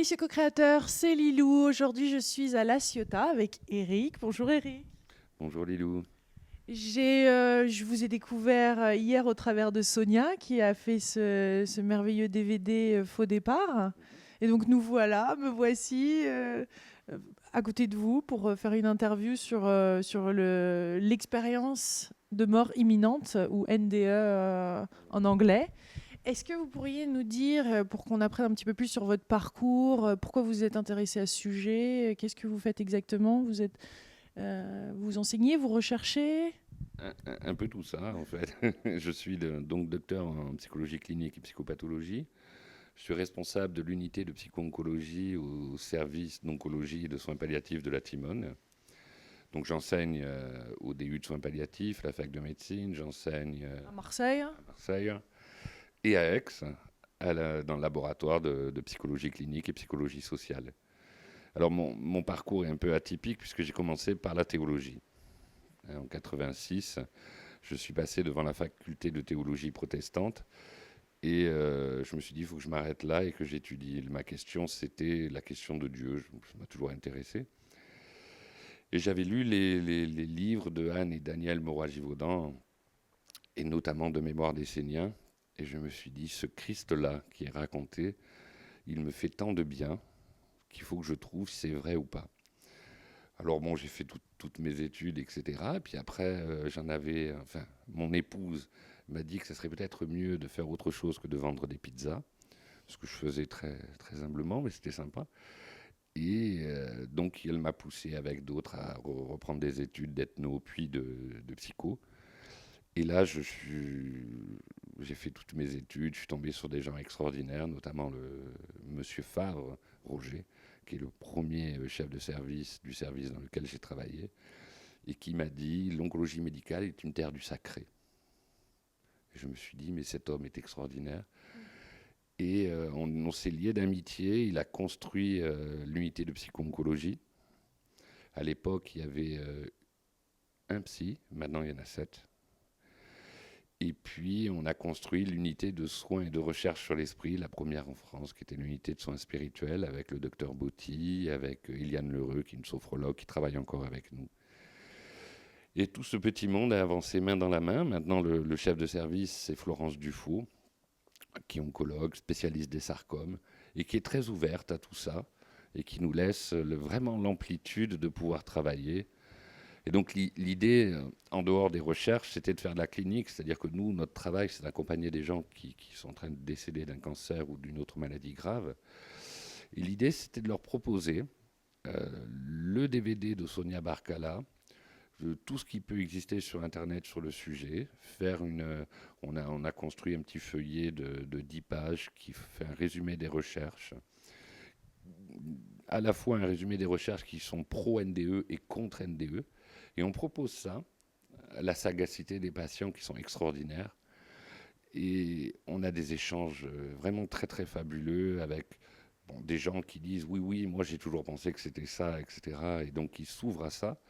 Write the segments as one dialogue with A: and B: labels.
A: Amis co-créateurs, c'est Lilou. Aujourd'hui, je suis à La Ciotat avec Eric. Bonjour Eric.
B: Bonjour Lilou.
A: Je vous ai découvert hier au travers de Sonia qui a fait ce merveilleux DVD Faux départ. Et donc nous voilà, me voici euh, à côté de vous pour faire une interview sur l'expérience de mort imminente ou NDE en anglais. Est-ce que vous pourriez nous dire, pour qu'on apprenne un petit peu plus sur votre parcours, pourquoi vous êtes intéressé à ce sujet, qu'est-ce que vous faites exactement? Vous enseignez, vous recherchez?
B: Un peu tout ça en fait. Je suis donc docteur en psychologie clinique et psychopathologie. Je suis responsable de l'unité de psycho-oncologie au service d'oncologie et de soins palliatifs de la Timone. Donc j'enseigne au DU de soins palliatifs, à la fac de médecine, j'enseigne
A: À Marseille?
B: à Marseille et à Aix, dans le laboratoire de psychologie clinique et psychologie sociale. Alors mon parcours est un peu atypique puisque j'ai commencé par la théologie. En 86, je suis passé devant la faculté de théologie protestante et je me suis dit il faut que je m'arrête là et que j'étudie. Ma question, c'était la question de Dieu. Ça m'a toujours intéressé. Et j'avais lu les livres de Anne et Daniel Morat-Givaudan, et notamment de Mémoire d'Essénien. Et je me suis dit, ce Christ-là qui est raconté, il me fait tant de bien qu'il faut que je trouve si c'est vrai ou pas. Alors bon, j'ai fait toutes mes études, etc. Et puis après, mon épouse m'a dit que ça serait peut-être mieux de faire autre chose que de vendre des pizzas, ce que je faisais très, très humblement, mais c'était sympa. Et donc, elle m'a poussé avec d'autres à reprendre des études d'ethno, puis de psycho. Et là, j'ai fait toutes mes études, je suis tombé sur des gens extraordinaires, notamment le monsieur Favre, Roger, qui est le premier chef de service du service dans lequel j'ai travaillé, et qui m'a dit l'oncologie médicale est une terre du sacré. Et je me suis dit, mais cet homme est extraordinaire. Et on s'est liés d'amitié. Il a construit l'unité de psycho-oncologie. À l'époque, il y avait un psy, maintenant il y en a 7. Et puis, on a construit l'unité de soins et de recherche sur l'esprit, la première en France, qui était l'unité de soins spirituels, avec le docteur Botti, avec Eliane Lheureux, qui est une sophrologue, qui travaille encore avec nous. Et tout ce petit monde a avancé main dans la main. Maintenant, le chef de service, c'est Florence Dufaux, qui est oncologue, spécialiste des sarcomes, et qui est très ouverte à tout ça, et qui nous laisse vraiment l'amplitude de pouvoir travailler. Et donc l'idée, en dehors des recherches, c'était de faire de la clinique, c'est-à-dire que nous, notre travail, c'est d'accompagner des gens qui sont en train de décéder d'un cancer ou d'une autre maladie grave. Et l'idée, c'était de leur proposer le DVD de Sonia Barkala, tout ce qui peut exister sur Internet sur le sujet, on a construit un petit feuillet de 10 pages qui fait un résumé des recherches, à la fois un résumé des recherches qui sont pro-NDE et contre NDE, et on propose ça à la sagacité des patients qui sont extraordinaires. Et on a des échanges vraiment très très fabuleux avec des gens qui disent oui, oui, moi j'ai toujours pensé que c'était ça, etc. Et donc ils s'ouvrent à ça.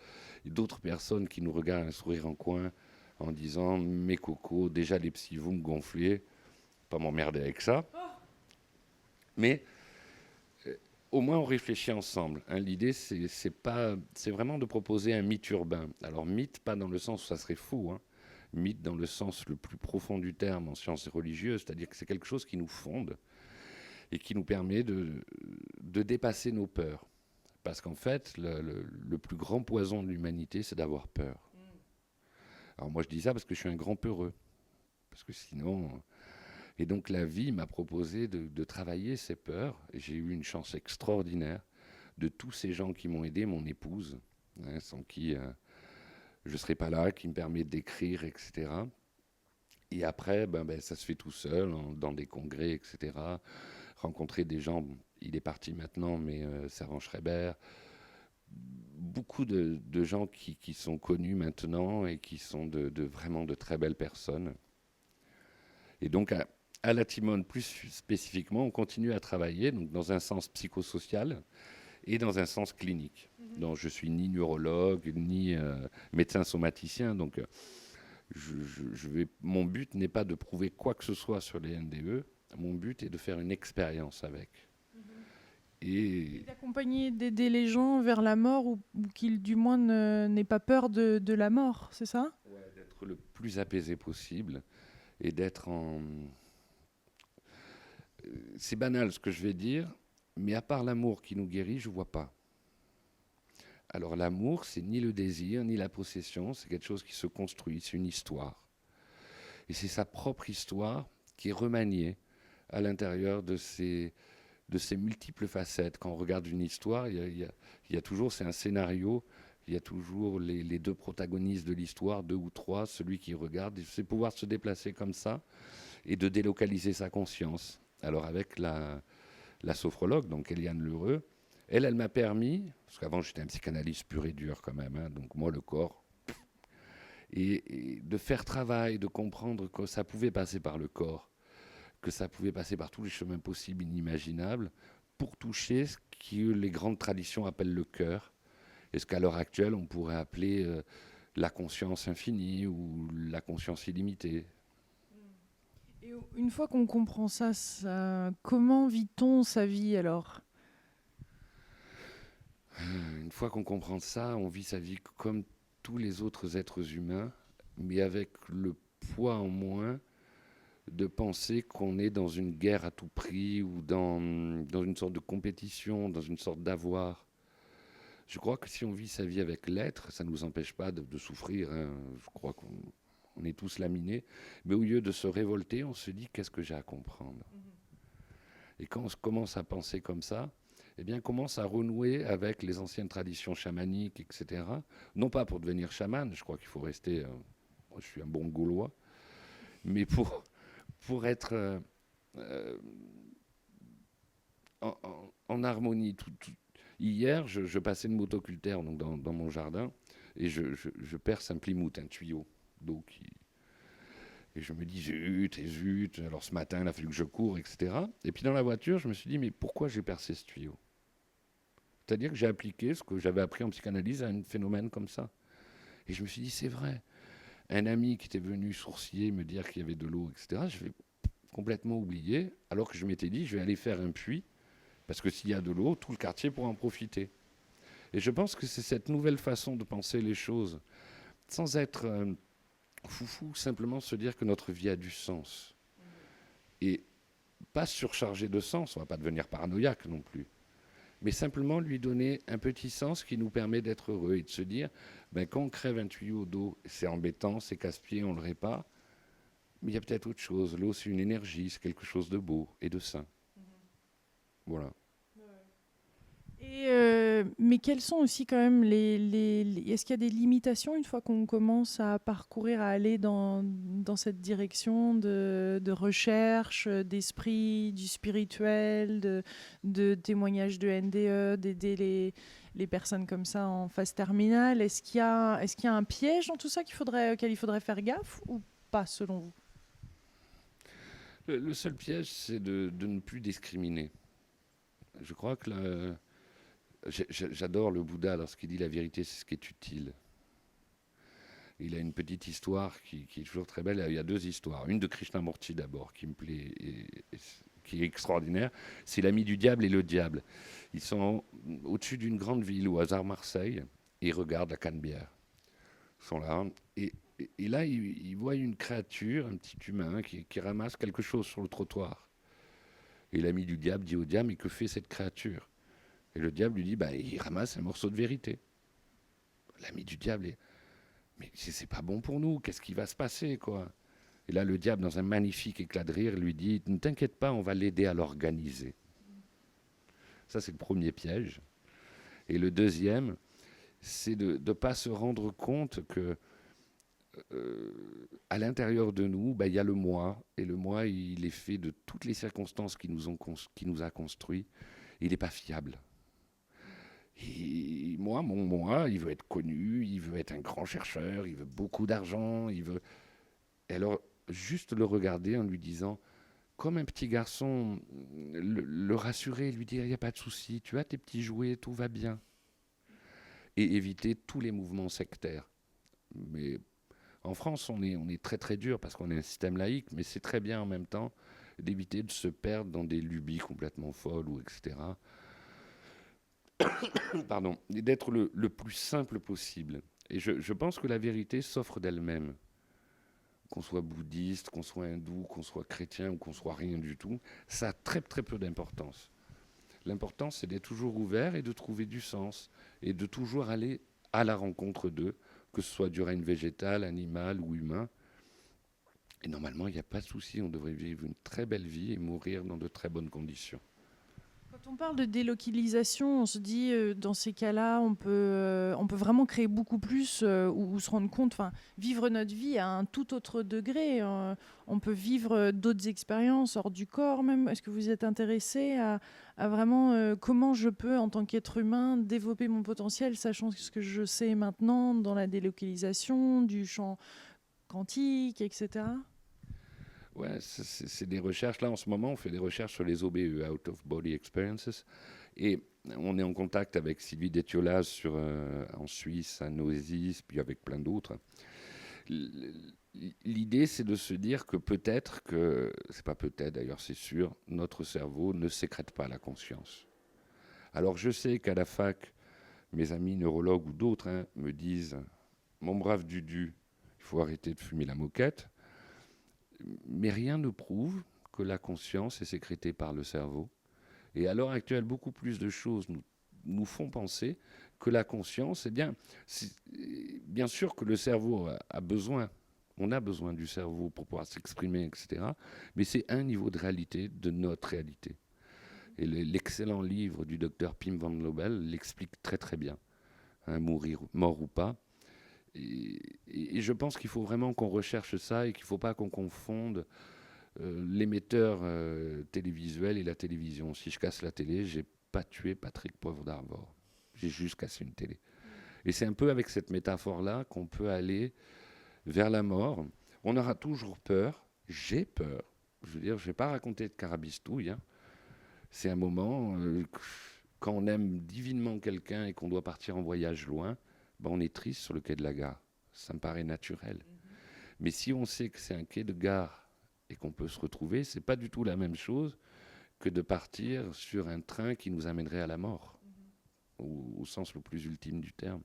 B: Et d'autres personnes qui nous regardent un sourire en coin en disant mes cocos, déjà les psys, vous me gonflez, pas m'emmerder avec ça. Mais au moins on réfléchit ensemble. Hein. L'idée, c'est vraiment de proposer un mythe urbain. Alors mythe, pas dans le sens où ça serait faux, hein. Mythe dans le sens le plus profond du terme en sciences religieuses, c'est-à-dire que c'est quelque chose qui nous fonde et qui nous permet de dépasser nos peurs. Parce qu'en fait, le plus grand poison de l'humanité, c'est d'avoir peur. Alors moi je dis ça parce que je suis un grand peureux. Parce que sinon... Et donc la vie m'a proposé de travailler ces peurs. Et j'ai eu une chance extraordinaire de tous ces gens qui m'ont aidé, mon épouse, hein, sans qui je ne serais pas là, qui me permet d'écrire, etc. Et après, ça se fait tout seul, dans des congrès, etc. Rencontrer des gens, il est parti maintenant, mais Servan Schreiber, beaucoup de gens qui sont connus maintenant et qui sont vraiment de très belles personnes. Et donc, à la Timone, plus spécifiquement, on continue à travailler donc, dans un sens psychosocial et dans un sens clinique. Donc, je suis ni neurologue, ni médecin somaticien. Donc, mon but n'est pas de prouver quoi que ce soit sur les NDE. Mon but est de faire une expérience avec. Et
A: D'accompagner, d'aider les gens vers la mort ou qu'ils du moins n'aient pas peur de la mort, c'est ça?
B: ouais, d'être le plus apaisé possible et d'être en... C'est banal ce que je vais dire, mais à part l'amour qui nous guérit, je vois pas. Alors l'amour, c'est ni le désir, ni la possession, c'est quelque chose qui se construit, c'est une histoire. Et c'est sa propre histoire qui est remaniée à l'intérieur de ces multiples facettes. Quand on regarde une histoire, il y a toujours, c'est un scénario, il y a toujours les deux protagonistes de l'histoire, deux ou trois, celui qui regarde, c'est pouvoir se déplacer comme ça et de délocaliser sa conscience. Alors avec la sophrologue, donc Eliane Lheureux, elle m'a permis, parce qu'avant j'étais un psychanalyste pur et dur quand même, hein, donc moi le corps, et de faire travail, de comprendre que ça pouvait passer par le corps, que ça pouvait passer par tous les chemins possibles, inimaginables, pour toucher ce que les grandes traditions appellent le cœur, et ce qu'à l'heure actuelle on pourrait appeler la conscience infinie ou la conscience illimitée.
A: Et une fois qu'on comprend ça, comment vit-on sa vie alors?
B: Une fois qu'on comprend ça, on vit sa vie comme tous les autres êtres humains, mais avec le poids en moins de penser qu'on est dans une guerre à tout prix ou dans une sorte de compétition, dans une sorte d'avoir. Je crois que si on vit sa vie avec l'être, ça ne nous empêche pas de souffrir, hein. Je crois qu'on est tous laminés. Mais au lieu de se révolter, on se dit qu'est-ce que j'ai à comprendre. Et quand on commence à penser comme ça, eh bien, on commence à renouer avec les anciennes traditions chamaniques, etc. Non pas pour devenir chaman, je crois qu'il faut rester... moi, je suis un bon Gaulois, mais pour être euh, en harmonie. Hier, je passais une motoculteur donc dans mon jardin et je perce un plymouth, un tuyau d'eau et je me dis zut et zut. Alors ce matin, il a fallu que je cours, etc. Et puis dans la voiture, je me suis dit mais pourquoi j'ai percé ce tuyau? C'est-à-dire que j'ai appliqué ce que j'avais appris en psychanalyse à un phénomène comme ça. Et je me suis dit c'est vrai. Un ami qui était venu sourciller, me dire qu'il y avait de l'eau, etc. Je vais complètement oublié, alors que je m'étais dit je vais aller faire un puits parce que s'il y a de l'eau, tout le quartier pourra en profiter. Et je pense que c'est cette nouvelle façon de penser les choses, sans être foufou, simplement se dire que notre vie a du sens. Et pas surcharger de sens, on ne va pas devenir paranoïaque non plus, mais simplement lui donner un petit sens qui nous permet d'être heureux et de se dire, ben, quand on crève un tuyau d'eau, c'est embêtant, c'est casse-pied, on ne le répare, mais il y a peut-être autre chose. L'eau, c'est une énergie, c'est quelque chose de beau et de sain. Voilà.
A: Et mais quelles sont aussi quand même est-ce qu'il y a des limitations une fois qu'on commence à parcourir, à aller dans cette direction de recherche, d'esprit, du spirituel, de témoignages de NDE, d'aider les personnes comme ça en phase terminale? Est-ce qu'il y a un piège dans tout ça auquel il faudrait faire gaffe ou pas selon vous?
B: Le seul piège, c'est de ne plus discriminer. Je crois que j'adore le Bouddha lorsqu'il dit la vérité, c'est ce qui est utile. Il a une petite histoire qui est toujours très belle. Il y a deux histoires. Une de Krishnamurti d'abord, qui me plaît et qui est extraordinaire. C'est l'ami du diable et le diable. Ils sont au-dessus d'une grande ville, au hasard Marseille, et ils regardent la Canebière. Ils sont là. Et là, ils voient une créature, un petit humain, qui ramasse quelque chose sur le trottoir. Et l'ami du diable dit au diable, mais que fait cette créature? Et le diable lui dit, bah, il ramasse un morceau de vérité. L'ami du diable est, mais c'est pas bon pour nous, qu'est-ce qui va se passer, quoi? Et là, le diable, dans un magnifique éclat de rire, lui dit, ne t'inquiète pas, on va l'aider à l'organiser. Ça, c'est le premier piège. Et le deuxième, c'est de ne pas se rendre compte que à l'intérieur de nous, bah, y a le moi. Et le moi, il est fait de toutes les circonstances qui nous a construits. Il n'est pas fiable. Et moi, mon moi, il veut être connu, il veut être un grand chercheur, il veut beaucoup d'argent, il veut... Et alors, juste le regarder en lui disant, comme un petit garçon, le rassurer, lui dire, il n'y a pas de souci, tu as tes petits jouets, tout va bien. Et éviter tous les mouvements sectaires. Mais en France, on est très très dur parce qu'on est un système laïque, mais c'est très bien en même temps d'éviter de se perdre dans des lubies complètement folles ou etc. pardon, et d'être le plus simple possible. Et je pense que la vérité s'offre d'elle-même. Qu'on soit bouddhiste, qu'on soit hindou, qu'on soit chrétien ou qu'on soit rien du tout, ça a très très peu d'importance. L'important, c'est d'être toujours ouvert et de trouver du sens et de toujours aller à la rencontre d'eux, que ce soit du règne végétal, animal ou humain. Et normalement, il n'y a pas de souci, on devrait vivre une très belle vie et mourir dans de très bonnes conditions.
A: Quand on parle de délocalisation, on se dit, dans ces cas-là, on peut vraiment créer beaucoup plus ou se rendre compte, enfin, vivre notre vie à un tout autre degré. On peut vivre d'autres expériences hors du corps même. Est-ce que vous êtes intéressé à vraiment comment je peux, en tant qu'être humain, développer mon potentiel, sachant ce que je sais maintenant dans la délocalisation, du champ quantique, etc.
B: Ouais, c'est des recherches. Là, en ce moment, on fait des recherches sur les OBE, Out of Body Experiences. Et on est en contact avec Sylvie Détiolaz en Suisse, à Noisy, puis avec plein d'autres. L'idée, c'est de se dire que peut-être que, c'est pas peut-être d'ailleurs, c'est sûr, notre cerveau ne sécrète pas la conscience. Alors je sais qu'à la fac, mes amis neurologues ou d'autres me disent, mon brave Dudu, il faut arrêter de fumer la moquette. Mais rien ne prouve que la conscience est sécrétée par le cerveau. Et à l'heure actuelle, beaucoup plus de choses nous font penser que la conscience, bien sûr que le cerveau a besoin, on a besoin du cerveau pour pouvoir s'exprimer, etc. Mais c'est un niveau de réalité de notre réalité. Et l'excellent livre du docteur Pim van Lobel l'explique très très bien, mort ou pas. Et je pense qu'il faut vraiment qu'on recherche ça et qu'il ne faut pas qu'on confonde l'émetteur télévisuel et la télévision. Si je casse la télé, j'ai pas tué Patrick Poivre d'Arvor. J'ai juste cassé une télé. Et c'est un peu avec cette métaphore-là qu'on peut aller vers la mort. On aura toujours peur. J'ai peur. Je veux dire, je ne vais pas raconter de carabistouille. C'est un moment, quand on aime divinement quelqu'un et qu'on doit partir en voyage loin, ben on est triste sur le quai de la gare. Ça me paraît naturel. Mais si on sait que c'est un quai de gare et qu'on peut se retrouver, c'est pas du tout la même chose que de partir sur un train qui nous amènerait à la mort, au sens le plus ultime du terme.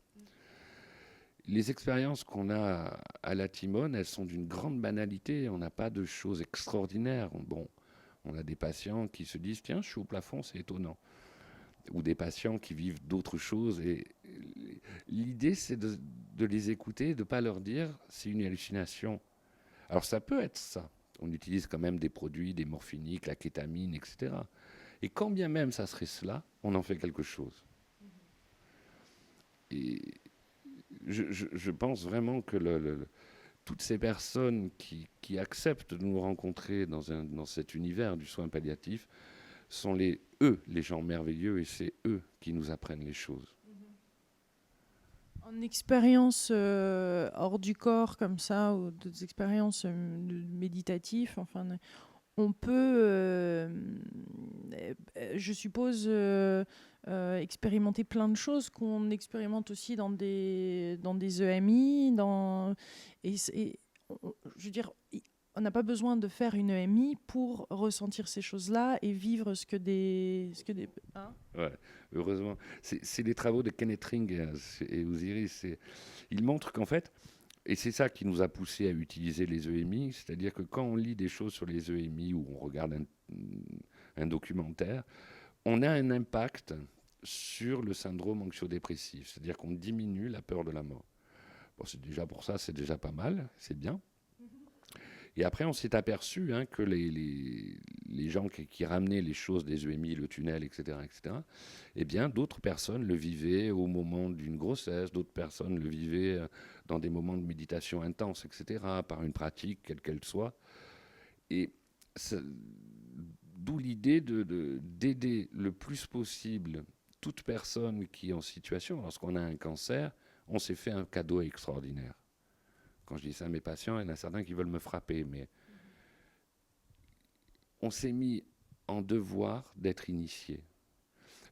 B: Les expériences qu'on a à la Timone, elles sont d'une grande banalité. On n'a pas de choses extraordinaires. Bon, on a des patients qui se disent « Tiens, je suis au plafond, c'est étonnant ». Ou des patients qui vivent d'autres choses. Et l'idée, c'est de les écouter, de ne pas leur dire « c'est une hallucination ». Alors ça peut être ça. On utilise quand même des produits, des morphiniques, la kétamine, etc. Et quand bien même ça serait cela, on en fait quelque chose. Et je pense vraiment que toutes ces personnes qui acceptent de nous rencontrer dans cet univers du soin palliatif sont eux, les gens merveilleux, et c'est eux qui nous apprennent les choses.
A: En expérience hors du corps comme ça, ou d'autres expériences méditatives, enfin, on peut, je suppose, expérimenter plein de choses qu'on expérimente aussi dans des EMI, je veux dire, on n'a pas besoin de faire une EMI pour ressentir ces choses-là et vivre ce que des hein.
B: Ouais, heureusement. C'est les travaux de Kenneth Ring et Osiris. Ils montrent qu'en fait, et c'est ça qui nous a poussé à utiliser les EMI, c'est-à-dire que quand on lit des choses sur les EMI ou on regarde un documentaire, on a un impact sur le syndrome anxio-dépressif, c'est-à-dire qu'on diminue la peur de la mort. Bon, c'est déjà pour ça, c'est déjà pas mal, c'est bien. Et après, on s'est aperçu que les gens qui ramenaient les choses des EMI, le tunnel, etc., eh bien, d'autres personnes le vivaient au moment d'une grossesse, d'autres personnes le vivaient dans des moments de méditation intense, etc., par une pratique, quelle qu'elle soit. Et d'où l'idée d'aider le plus possible toute personne qui est en situation, lorsqu'on a un cancer, on s'est fait un cadeau extraordinaire. Quand je dis ça à mes patients, il y en a certains qui veulent me frapper, mais on s'est mis en devoir d'être initié.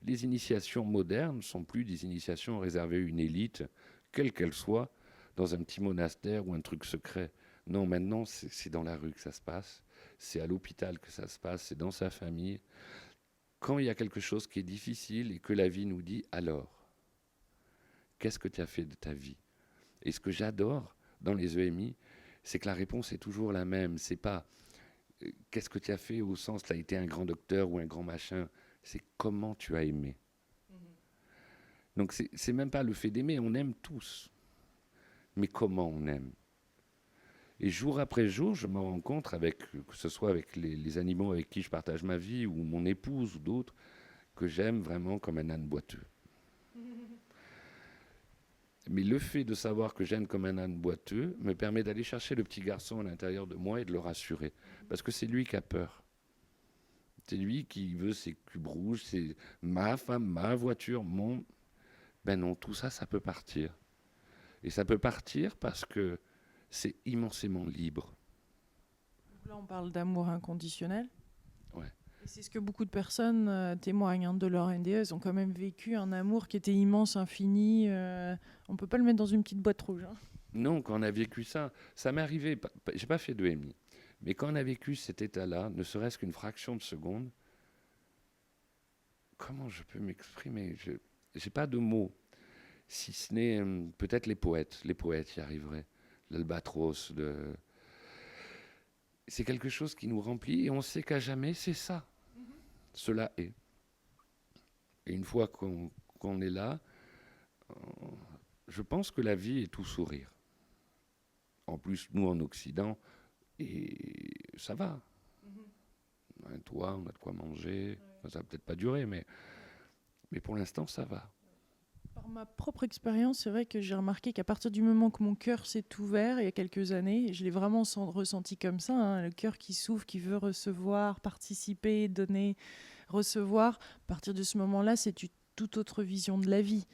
B: Les initiations modernes ne sont plus des initiations réservées à une élite, quelle qu'elle soit, dans un petit monastère ou un truc secret. Non, maintenant, c'est dans la rue que ça se passe, c'est à l'hôpital que ça se passe, c'est dans sa famille. quand il y a quelque chose qui est difficile et que la vie nous dit, alors, qu'est-ce que tu as fait de ta vie? Et ce que j'adore dans les EMI, c'est que la réponse est toujours la même. C'est pas qu'est-ce que tu as fait au sens, tu as été un grand docteur ou un grand machin. C'est comment tu as aimé. Donc c'est même pas le fait d'aimer, on aime tous. Mais comment on aime? Et jour après jour, je me rencontre avec, que ce soit avec les animaux avec qui je partage ma vie, ou mon épouse, ou d'autres, que j'aime vraiment comme un âne boiteux. Mais le fait de savoir que j'aime comme un âne boiteux me permet d'aller chercher le petit garçon à l'intérieur de moi et de le rassurer. Parce que c'est lui qui a peur. C'est lui qui veut ses cubes rouges, c'est ma femme, ma voiture, mon... Ben non, tout ça, ça peut partir. Et ça peut partir parce que c'est immensément libre.
A: Là, on parle d'amour inconditionnel.
B: Ouais.
A: Et c'est ce que beaucoup de personnes témoignent de leur NDE. Elles ont quand même vécu un amour qui était immense, infini. On ne peut pas le mettre dans une petite boîte rouge. Hein.
B: Non, quand on a vécu ça, ça m'est arrivé. J'ai pas fait de EMI. Mais quand on a vécu cet état-là, ne serait-ce qu'une fraction de seconde, comment je peux m'exprimer? Je n'ai pas de mots. Si ce n'est peut-être les poètes. Les poètes y arriveraient. L'albatros. C'est quelque chose qui nous remplit et on sait qu'à jamais, c'est ça. Cela est. Et une fois qu'on est là, je pense que la vie est tout sourire. En plus, nous, en Occident, et ça va. On a un toit, on a de quoi manger. Enfin, ça va peut-être pas durer, mais pour l'instant, ça va.
A: Par ma propre expérience, c'est vrai que j'ai remarqué qu'à partir du moment que mon cœur s'est ouvert, il y a quelques années, et je l'ai vraiment ressenti comme ça, hein, le cœur qui s'ouvre, qui veut recevoir, participer, donner, recevoir, à partir de ce moment-là, c'est une toute autre vision de la vie.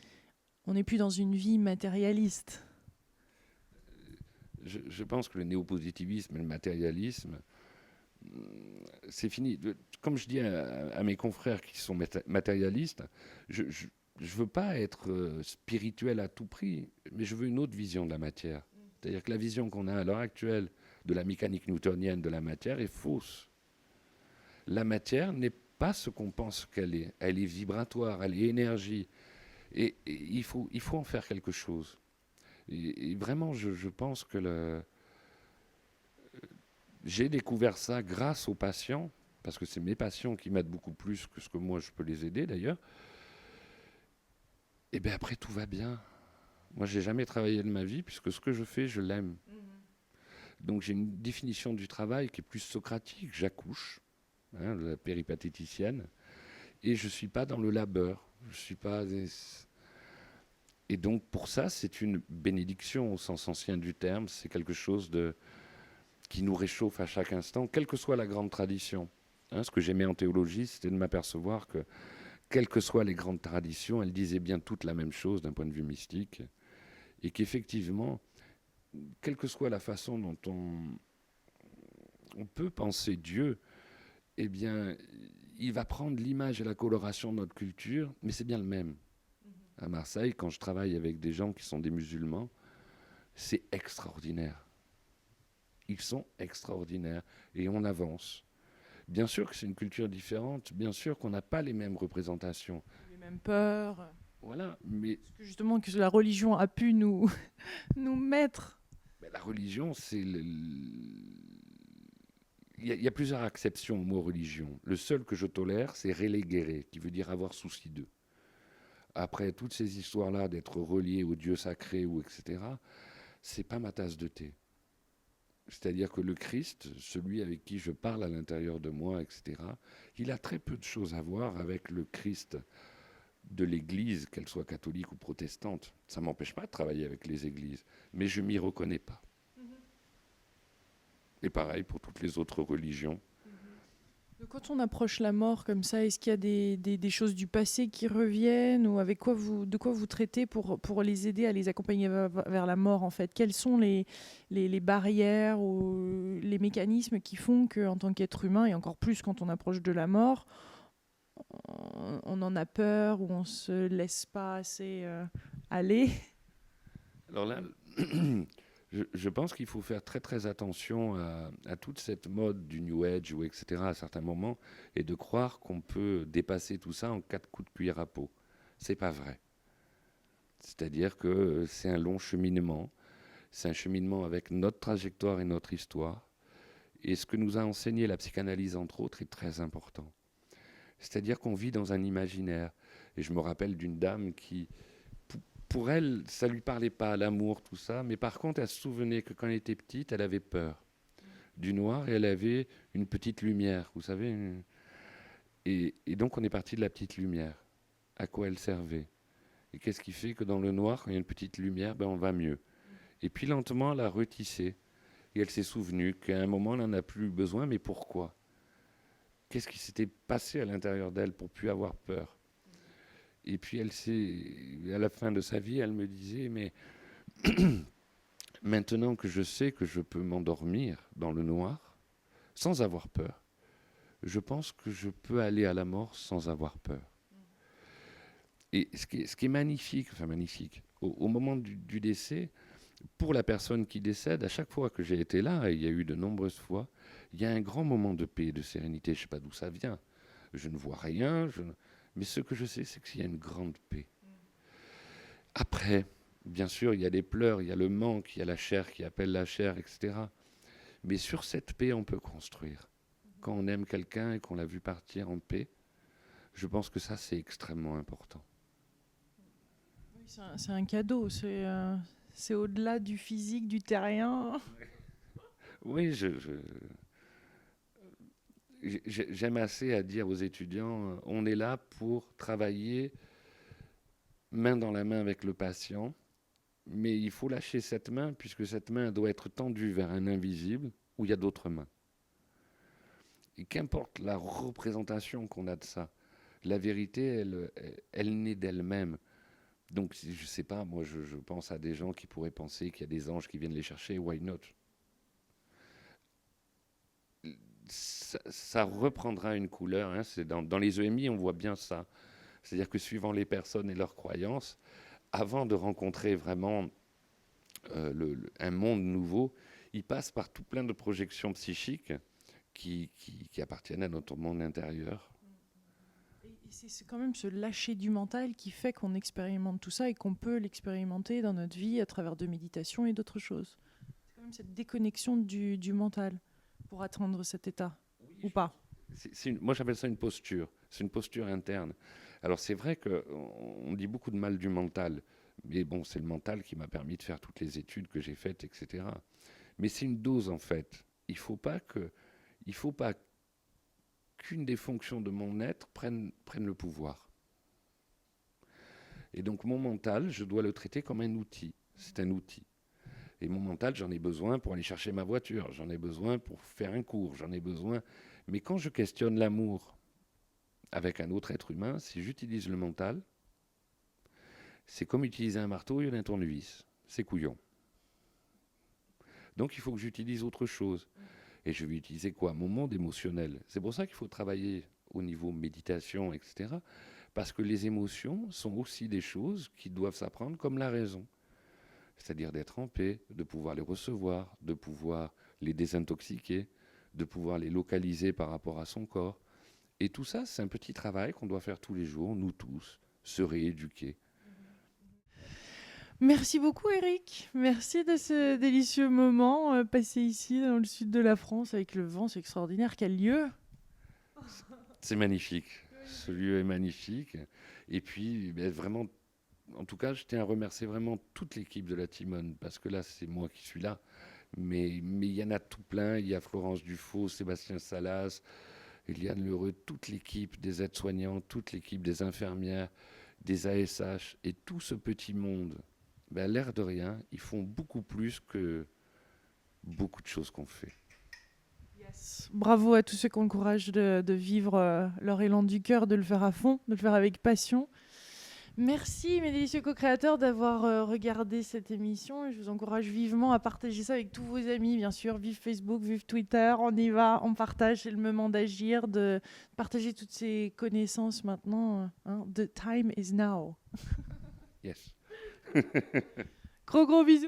A: On n'est plus dans une vie matérialiste.
B: Je pense que le néopositivisme et le matérialisme, c'est fini. Comme je dis à mes confrères qui sont matérialistes, je veux pas être spirituel à tout prix, mais je veux une autre vision de la matière. C'est-à-dire que la vision qu'on a à l'heure actuelle de la mécanique newtonienne de la matière est fausse. La matière n'est pas ce qu'on pense qu'elle est. Elle est vibratoire, elle est énergie. Et il faut en faire quelque chose. Et vraiment, je pense que j'ai découvert ça grâce aux patients, parce que c'est mes patients qui m'aident beaucoup plus que ce que moi je peux les aider d'ailleurs. Et bien après, tout va bien. Moi, j'ai jamais travaillé de ma vie, puisque ce que je fais, je l'aime. Donc j'ai une définition du travail qui est plus socratique. J'accouche, hein, la péripatéticienne, et je ne suis pas dans le labeur. Je suis pas... Et donc pour ça, c'est une bénédiction au sens ancien du terme. C'est quelque chose qui nous réchauffe à chaque instant, quelle que soit la grande tradition. Hein, ce que j'aimais en théologie, c'était de m'apercevoir que, quelles que soient les grandes traditions, elles disaient bien toutes la même chose d'un point de vue mystique, et qu'effectivement, quelle que soit la façon dont on peut penser Dieu, eh bien, il va prendre l'image et la coloration de notre culture, mais c'est bien le même. À Marseille, quand je travaille avec des gens qui sont des musulmans, c'est extraordinaire. Ils sont extraordinaires et on avance. Bien sûr que c'est une culture différente, bien sûr qu'on n'a pas les mêmes représentations.
A: Les mêmes peurs.
B: Voilà, mais...
A: Parce que justement, que la religion a pu nous mettre.
B: Mais la religion, c'est... Il y a plusieurs acceptions au mot religion. Le seul que je tolère, c'est religere, qui veut dire avoir souci d'eux. Après toutes ces histoires-là d'être relié au Dieu sacré ou etc., c'est pas ma tasse de thé. C'est-à-dire que le Christ, celui avec qui je parle à l'intérieur de moi, etc., il a très peu de choses à voir avec le Christ de l'Église, qu'elle soit catholique ou protestante. Ça ne m'empêche pas de travailler avec les églises, mais je ne m'y reconnais pas. Et pareil pour toutes les autres religions.
A: Quand on approche la mort comme ça, est-ce qu'il y a des choses du passé qui reviennent ou avec quoi de quoi vous traitez pour les aider à les accompagner vers la mort en fait? Quelles sont les barrières ou les mécanismes qui font qu'en tant qu'être humain, et encore plus quand on approche de la mort, on en a peur ou on ne se laisse pas assez aller?
B: Alors là, Je pense qu'il faut faire très très attention à toute cette mode du New Age ou etc. à certains moments et de croire qu'on peut dépasser tout ça en 4 coups de cuillère à peau. C'est pas vrai. C'est-à-dire que c'est un long cheminement. C'est un cheminement avec notre trajectoire et notre histoire. Et ce que nous a enseigné la psychanalyse, entre autres, est très important. C'est-à-dire qu'on vit dans un imaginaire. Et je me rappelle d'une dame qui, pour elle, ça ne lui parlait pas, l'amour, tout ça. Mais par contre, elle se souvenait que quand elle était petite, elle avait peur du noir et elle avait une petite lumière, vous savez. Et donc, on est parti de la petite lumière. À quoi elle servait? Et qu'est-ce qui fait que dans le noir, quand il y a une petite lumière, ben, on va mieux? Et puis lentement, elle a retissé. Et elle s'est souvenue qu'à un moment, elle n'en a plus besoin, mais pourquoi? Qu'est-ce qui s'était passé à l'intérieur d'elle pour plus avoir peur? Et puis à la fin de sa vie, elle me disait, mais maintenant que je sais que je peux m'endormir dans le noir, sans avoir peur, je pense que je peux aller à la mort sans avoir peur. Et ce qui est magnifique, enfin magnifique, au moment du décès, pour la personne qui décède, à chaque fois que j'ai été là, et il y a eu de nombreuses fois, il y a un grand moment de paix et de sérénité. Je ne sais pas d'où ça vient. Je ne vois rien, mais ce que je sais, c'est qu'il y a une grande paix. Après, bien sûr, il y a des pleurs, il y a le manque, il y a la chair qui appelle la chair, etc. Mais sur cette paix, on peut construire. Quand on aime quelqu'un et qu'on l'a vu partir en paix, je pense que ça, c'est extrêmement important.
A: Oui, c'est un cadeau, c'est au-delà du physique, du terrien.
B: Oui, j'aime assez à dire aux étudiants, on est là pour travailler main dans la main avec le patient, mais il faut lâcher cette main puisque cette main doit être tendue vers un invisible où il y a d'autres mains. Et qu'importe la représentation qu'on a de ça, la vérité, elle naît d'elle-même. Donc, je ne sais pas, moi je pense à des gens qui pourraient penser qu'il y a des anges qui viennent les chercher, why not? Ça reprendra une couleur. Hein, dans les EMI, on voit bien ça. C'est-à-dire que suivant les personnes et leurs croyances, avant de rencontrer vraiment un monde nouveau, ils passent par tout plein de projections psychiques qui appartiennent à notre monde intérieur.
A: Et c'est quand même ce lâcher du mental qui fait qu'on expérimente tout ça et qu'on peut l'expérimenter dans notre vie à travers de méditation et d'autres choses. C'est quand même cette déconnexion du mental pour atteindre cet état, ou pas?
B: Moi, j'appelle ça une posture. C'est une posture interne. Alors, c'est vrai qu'on dit beaucoup de mal du mental. Mais bon, c'est le mental qui m'a permis de faire toutes les études que j'ai faites, etc. Mais c'est une dose, en fait. Il ne faut pas qu'une des fonctions de mon être prenne le pouvoir. Et donc, mon mental, je dois le traiter comme un outil. C'est un outil. Et mon mental, j'en ai besoin pour aller chercher ma voiture, j'en ai besoin pour faire un cours, j'en ai besoin. Mais quand je questionne l'amour avec un autre être humain, si j'utilise le mental, c'est comme utiliser un marteau et un tournevis. C'est couillon. Donc il faut que j'utilise autre chose. Et je vais utiliser quoi? Mon monde émotionnel. C'est pour ça qu'il faut travailler au niveau méditation, etc. Parce que les émotions sont aussi des choses qui doivent s'apprendre comme la raison. C'est-à-dire d'être en paix, de pouvoir les recevoir, de pouvoir les désintoxiquer, de pouvoir les localiser par rapport à son corps. Et tout ça, c'est un petit travail qu'on doit faire tous les jours, nous tous, se rééduquer.
A: Merci beaucoup Eric, merci de ce délicieux moment passé ici dans le sud de la France avec le vent, c'est extraordinaire, quel lieu!
B: C'est magnifique, ce lieu est magnifique. Et puis vraiment, en tout cas, je tiens à remercier vraiment toute l'équipe de la Timone, parce que là, c'est moi qui suis là. Mais il y en a tout plein. Il y a Florence Dufaux, Sébastien Salas, Eliane Lheureux, toute l'équipe des aides-soignants, toute l'équipe des infirmières, des ASH, et tout ce petit monde. L'air de rien, ils font beaucoup plus que beaucoup de choses qu'on fait.
A: Yes. Bravo à tous ceux qui ont le courage de vivre leur élan du cœur, de le faire à fond, de le faire avec passion. Merci mes délicieux co-créateurs d'avoir regardé cette émission et je vous encourage vivement à partager ça avec tous vos amis, bien sûr. Vive Facebook, vive Twitter, on y va, on partage, c'est le moment d'agir, de partager toutes ces connaissances maintenant. Hein. The time is now.
B: Yes.
A: Gros bisous.